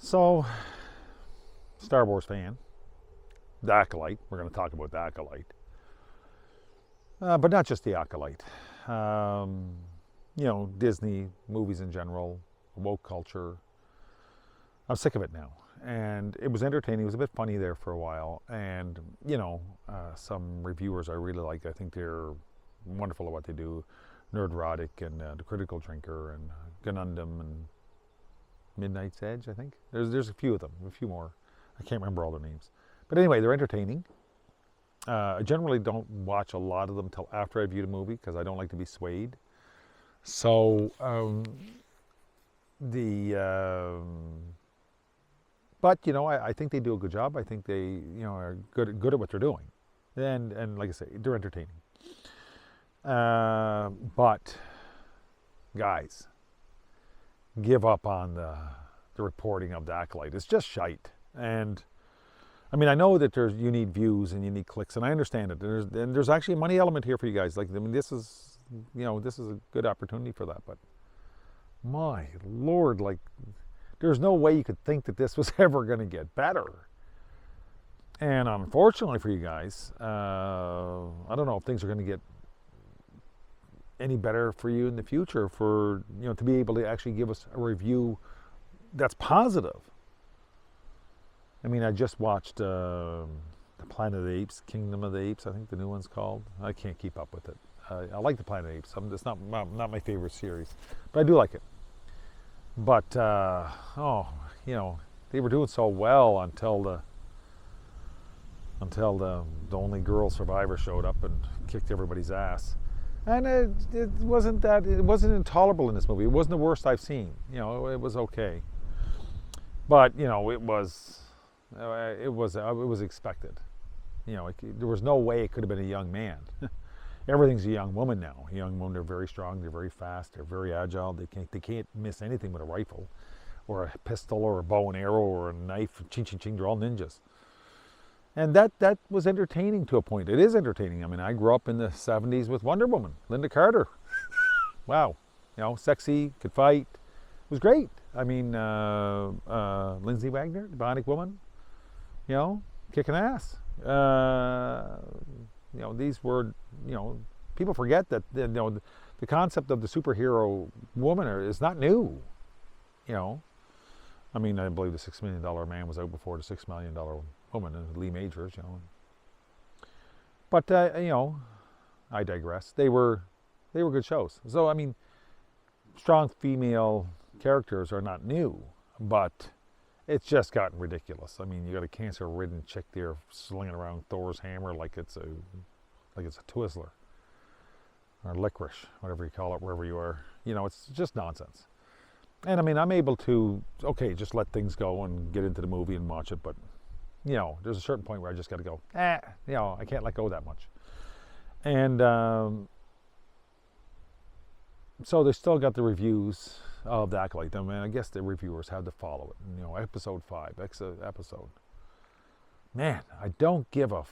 So, Star Wars fan, the Acolyte. We're going to talk about the Acolyte, but not just the Acolyte. Um, Disney movies in general, woke culture. I'm sick of it now, and it was entertaining. It was a bit funny there for a while, and some reviewers I really like. I think they're wonderful at what they do. Nerdrotic and The Critical Drinker and Ganundam and Midnight's Edge, I think. There's a few of them, a few more. I can't remember all their names. But anyway, they're entertaining. I generally don't watch a lot of them till after I view the movie because I don't like to be swayed. So the but I think they do a good job. I think they are good at what they're doing, and like I say, they're entertaining. But guys, give up on the reporting of the Acolyte. It's just shite. And I mean, I know that you need views and you need clicks, and I understand it. There's actually a money element here for you guys. Like, I mean, this is a good opportunity for that. But my Lord, like, there's no way you could think that this was ever going to get better. And unfortunately for you guys, I don't know if things are going to get any better for you in the future for to be able to actually give us a review that's positive. I mean, I just watched the Planet of the Apes, Kingdom of the Apes, I think the new one's called. I can't keep up with it. I like the Planet of the Apes. It's not my favorite series, but I do like it. But they were doing so well until the only girl survivor showed up and kicked everybody's ass. And it wasn't intolerable in this movie. It wasn't the worst I've seen. It was okay. But it was expected. There was no way it could have been a young man. Everything's a young woman now. Young women are very strong. They're very fast. They're very agile. They can't miss anything with a rifle, or a pistol, or a bow and arrow, or a knife. Ching ching ching. They're all ninjas. And that was entertaining to a point. It is entertaining. I mean, I grew up in the 70s with Wonder Woman, Linda Carter. Wow. Sexy, could fight. It was great. I mean, Lindsay Wagner, the Bionic Woman, kicking ass. These were, people forget that, the concept of the superhero woman is not new. I mean, I believe the $6 Million Man was out before the $6 Million Woman and Lee Majors, But I digress. They were good shows. So I mean, strong female characters are not new, but it's just gotten ridiculous. I mean, you got a cancer-ridden chick there slinging around Thor's hammer like it's a Twizzler or licorice, whatever you call it, wherever you are. It's just nonsense. And I mean, I'm able to just let things go and get into the movie and watch it, but there's a certain point where I just got to go, I can't let go that much. And so they still got the reviews of the Acolyte. I mean, I guess the reviewers had to follow it. Episode 5, episode. Man, I don't give a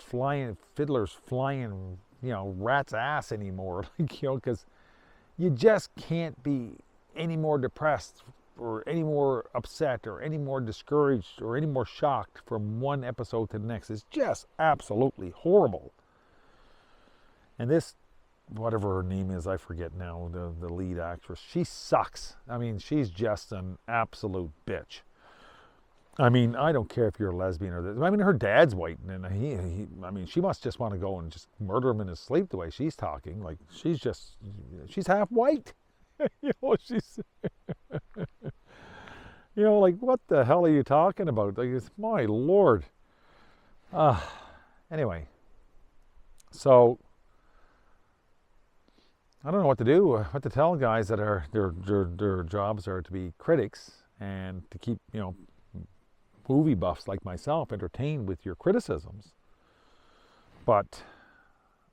fiddler's flying, rat's ass anymore. Because you just can't be any more depressed or any more upset or any more discouraged or any more shocked from one episode to the next. It's just absolutely horrible. And this, whatever her name is, I forget now, the lead actress, she sucks. I mean, she's just an absolute bitch. I mean, I don't care if you're a lesbian or this. I mean, her dad's white, and I mean, she must just want to go and just murder him in his sleep the way she's talking. Like, she's half white. She's, like, what the hell are you talking about? Like, it's, my Lord. Anyway, so I don't know what to do, what to tell guys that are their jobs are to be critics and to keep movie buffs like myself entertained with your criticisms. But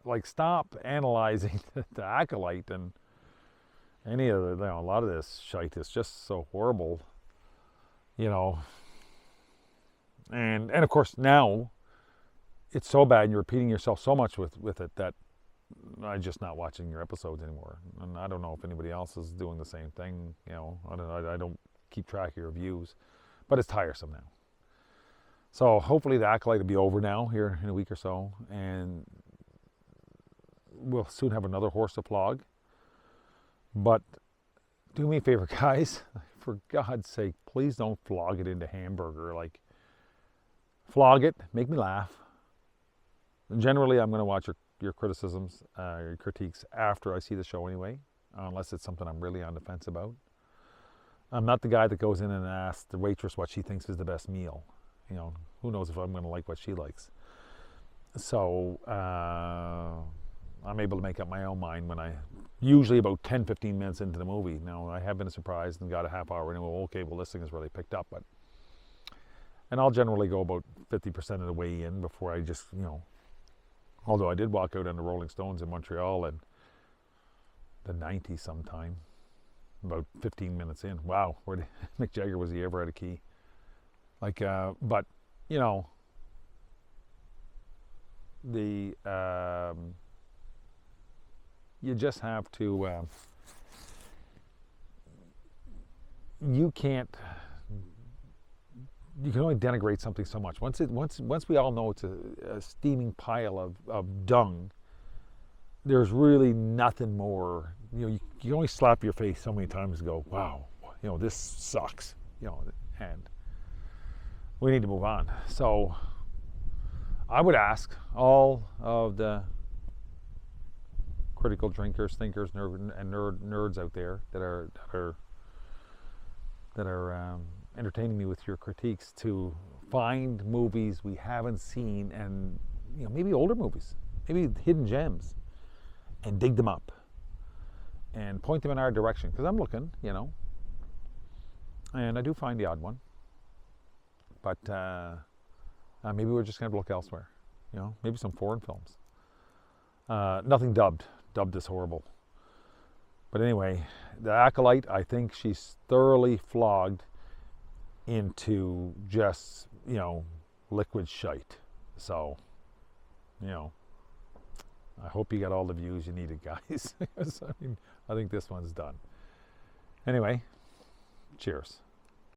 like, stop analyzing the Acolyte and any of a lot of this shite is just so horrible, and of course now it's so bad and you're repeating yourself so much with it that I'm just not watching your episodes anymore. And I don't know if anybody else is doing the same thing. I don't keep track of your views, but it's tiresome now. So hopefully the Acolyte will be over now here in a week or so, and we'll soon have another horse to flog. But do me a favor, guys. For God's sake, please don't flog it into hamburger. Like, flog it, make me laugh. Generally, I'm going to watch your criticisms, your critiques after I see the show anyway, unless it's something I'm really on the fence about. I'm not the guy that goes in and asks the waitress what she thinks is the best meal. You know, who knows if I'm going to like what she likes. So I'm able to make up my own mind when usually about 10-15 minutes into the movie. Now, I have been surprised and got a half hour and well, okay, well, this thing is really picked up. And I'll generally go about 50% of the way in before I just, although I did walk out on the Rolling Stones in Montreal in the 90s sometime, about 15 minutes in. Wow, Mick Jagger, was he ever at a key? Like, but, you just have to, you can only denigrate something so much. Once we all know it's a steaming pile of dung, there's really nothing more. You can only slap your face so many times and go, wow, this sucks, and we need to move on. So I would ask all of the critical drinkers, thinkers, nerds out there that are entertaining me with your critiques to find movies we haven't seen, and maybe older movies, maybe hidden gems, and dig them up and point them in our direction, because I'm looking, and I do find the odd one, but maybe we're just going to look elsewhere, maybe some foreign films. Nothing dubbed is horrible, but anyway, the Acolyte, I think she's thoroughly flogged into just, liquid shite. So, I hope you got all the views you needed, guys. I think this one's done. Anyway, cheers.